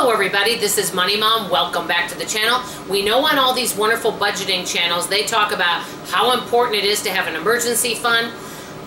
Hello everybody, this is Money Mom. Welcome back to the channel. We know on all these wonderful budgeting channels, they talk about how important it is to have an emergency fund.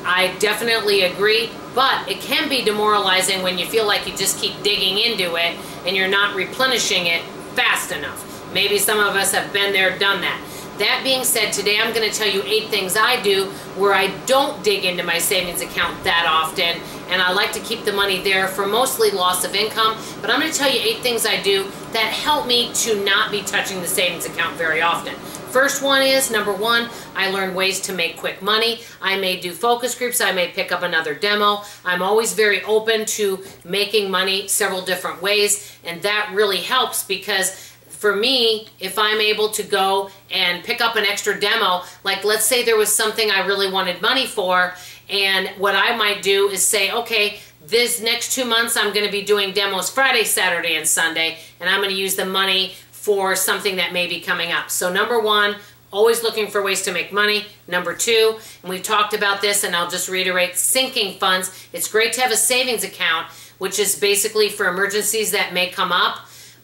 I definitely agree, but it can be demoralizing when you feel like you just keep digging into it and you're not replenishing it fast enough. Maybe some of us have been there, done that. That being said, today I'm going to tell you 8 things I do where I don't dig into my savings account that often, and I like to keep the money there for mostly loss of income. But I'm going to tell you 8 things I do that help me to not be touching the savings account very often. First one is, number 1, I learn ways to make quick money. I may do focus groups, I may pick up another demo. I'm always very open to making money several different ways, and that really helps because for me, if I'm able to go and pick up an extra demo, like let's say there was something I really wanted money for, and what I might do is say, okay, this next 2 months I'm going to be doing demos Friday, Saturday, and Sunday, and I'm going to use the money for something that may be coming up. So number 1, always looking for ways to make money. Number 2, and we've talked about this, and I'll just reiterate, sinking funds. It's great to have a savings account, which is basically for emergencies that may come up.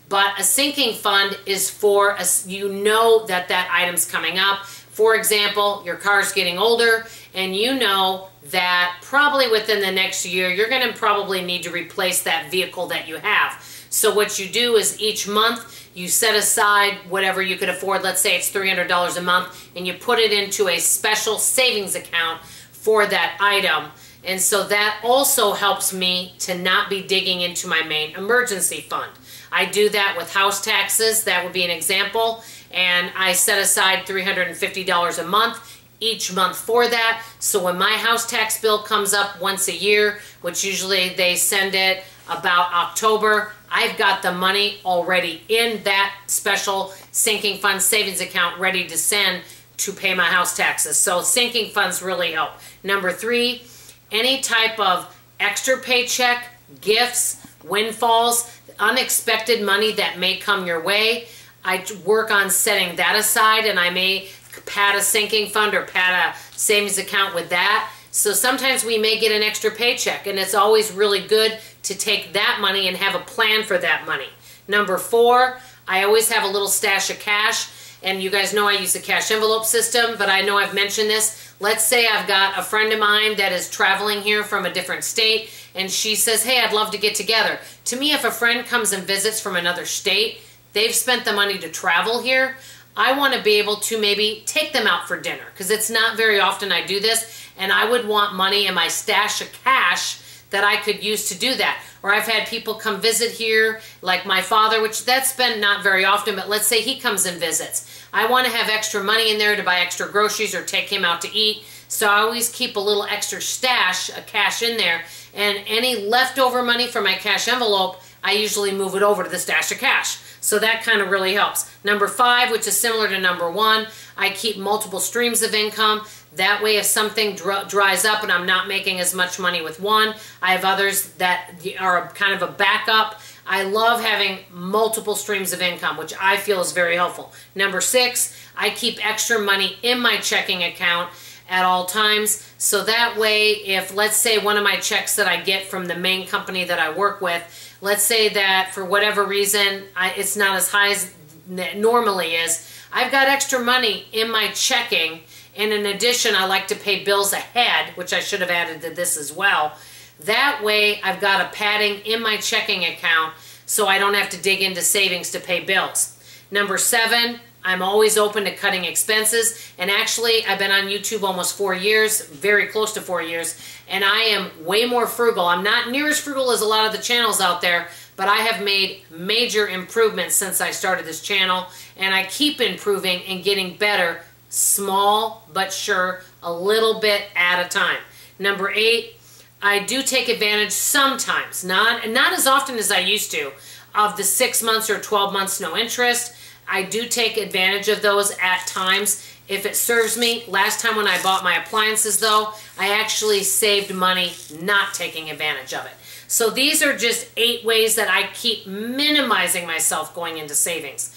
But a sinking fund is for, you know that that item's coming up. For example, your car's getting older and you know that probably within the next year you're going to probably need to replace that vehicle that you have. So what you do is each month you set aside whatever you could afford. Let's say it's $300 a month, and you put it into a special savings account for that item. And so that also helps me to not be digging into my main emergency fund. I do that with house taxes. That would be an example. And I set aside $350 a month each month for that. So when my house tax bill comes up once a year, which usually they send it about October, I've got the money already in that special sinking fund savings account ready to send to pay my house taxes. So sinking funds really help. Number 3, any type of extra paycheck, gifts, windfalls, unexpected money that may come your way, I work on setting that aside, and I may pad a sinking fund or pad a savings account with that. So sometimes we may get an extra paycheck, and it's always really good to take that money and have a plan for that money. Number 4, I always have a little stash of cash, and you guys know I use the cash envelope system, but I know I've mentioned this. Let's say I've got a friend of mine that is traveling here from a different state, and she says, hey, I'd love to get together. To me, if a friend comes and visits from another state, they've spent the money to travel here, I want to be able to maybe take them out for dinner, because it's not very often I do this, and I would want money in my stash of cash that I could use to do that. Or I've had people come visit here, like my father, which that's been not very often, but let's say he comes and visits. I want to have extra money in there to buy extra groceries or take him out to eat, so I always keep a little extra stash of cash in there, and any leftover money from my cash envelope, I usually move it over to the stash of cash. So that kind of really helps. Number 5, which is similar to number 1, I keep multiple streams of income. That way if something dries up and I'm not making as much money with one, I have others that are kind of a backup. I love having multiple streams of income, which I feel is very helpful. Number 6, I keep extra money in my checking account at all times. So that way, if let's say one of my checks that I get from the main company that I work with, let's say that for whatever reason, it's not as high as it normally is, I've got extra money in my checking. And in addition, I like to pay bills ahead, which I should have added to this as well. That way, I've got a padding in my checking account so I don't have to dig into savings to pay bills. Number 7, I'm always open to cutting expenses. And actually, I've been on YouTube almost 4 years, very close to 4 years, and I am way more frugal. I'm not near as frugal as a lot of the channels out there, but I have made major improvements since I started this channel, and I keep improving and getting better, small but sure, a little bit at a time. Number 8, I do take advantage sometimes, not as often as I used to, of the 6 months or 12 months no interest. I do take advantage of those at times if it serves me. Last time when I bought my appliances though, I actually saved money not taking advantage of it. So these are just 8 ways that I keep minimizing myself going into savings.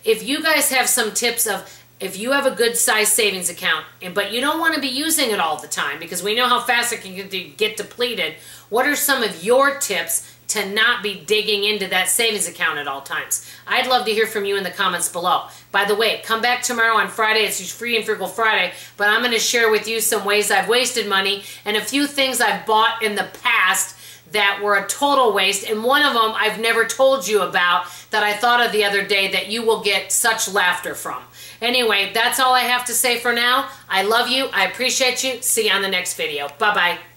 If you guys have some tips of, if you have a good size savings account, but you don't want to be using it all the time because we know how fast it can get depleted, what are some of your tips to not be digging into that savings account at all times. I'd love to hear from you in the comments below. By the way, come back tomorrow on Friday. It's Free and Frugal Friday, but I'm going to share with you some ways I've wasted money and a few things I've bought in the past that were a total waste, and one of them I've never told you about that I thought of the other day that you will get such laughter from. Anyway, that's all I have to say for now. I love you. I appreciate you. See you on the next video. Bye-bye.